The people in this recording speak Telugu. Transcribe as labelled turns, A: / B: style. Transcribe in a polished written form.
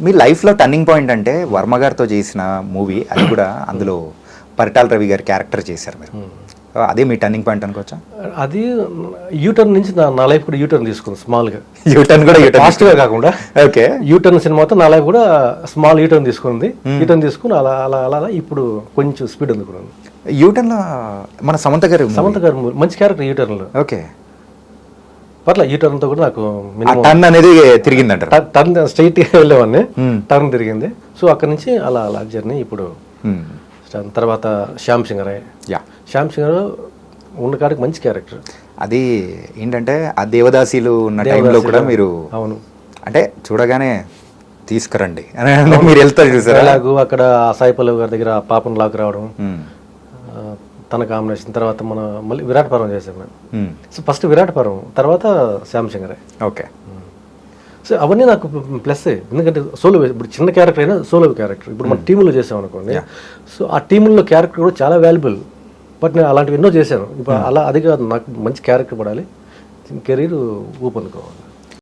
A: మీ లైఫ్లో టర్నింగ్ పాయింట్ అంటే వర్మ గారితో చేసిన మూవీ, అది కూడా అందులో పరిటాల రవి గారి క్యారెక్టర్ చేశారు మీరు. అదే మీ టర్నింగ్ పాయింట్ అనుకోవచ్చా?
B: అది యూటర్న్ నుంచి నా లైఫ్ కూడా యూటర్న్ తీసుకుంది స్మాల్గా.
A: యూటర్న్ కూడా
B: ఫాస్ట్గా కాకుండా
A: ఓకే,
B: యూటర్న్ సినిమాతో నా లైఫ్ కూడా స్మాల్ యూటర్న్ తీసుకుంది. యూటర్న్ తీసుకుని అలా అలా అలా అలా ఇప్పుడు కొంచెం స్పీడ్ అందుకున్నాను.
A: యూటర్న్లో మన సమంత గారు
B: మంచి క్యారెక్టర్ యూటర్న్లో.
A: ఓకే,
B: పర్లేదు యూటర్న్తో కూడా నాకు
A: టర్న్ అనేది తిరిగిందంటారు.
B: టర్న్ స్ట్రైట్గా వెళ్ళేవాడిని, టర్న్ తిరిగింది. సో అక్కడి నుంచి అలా అలా జర్నీ ఇప్పుడు. తర్వాత శ్యామ్ సింగరాయ్, శ్యామ్ సింగర్ ఉన్న కాడికి మంచి క్యారెక్టర్.
A: అది ఏంటంటే ఆ దేవదాసీలు ఉన్న టైంలో కూడా మీరు
B: అవును
A: అంటే చూడగానే తీసుకురండి మీరు వెళ్తారు చూసారు.
B: అలాగూ అక్కడ సాయి పల్లవి గారి దగ్గర పాపను లాక్ రావడం, తన కాంబినేషన్. తర్వాత మన మళ్ళీ విరాట్ పర్వం చేసాం మేము. సో ఫస్ట్ విరాట్ పర్వం, తర్వాత శ్యామ్ సింగరాయ్.
A: ఓకే,
B: సో అవన్నీ నాకు ప్లస్. ఎందుకంటే సోలో, ఇప్పుడు చిన్న క్యారెక్టర్ అయినా సోలో క్యారెక్టర్. ఇప్పుడు మన టీంలో చేసాం అనుకోండి, సో ఆ టీంలో క్యారెక్టర్ కూడా చాలా వాల్యుబుల్. బట్ నేను అలాంటివి ఎన్నో చేశాను. ఇప్పుడు అలా అది కాదు, నాకు మంచి క్యారెక్టర్ పడాలి, కెరీర్ ఊపనుకోవాలి.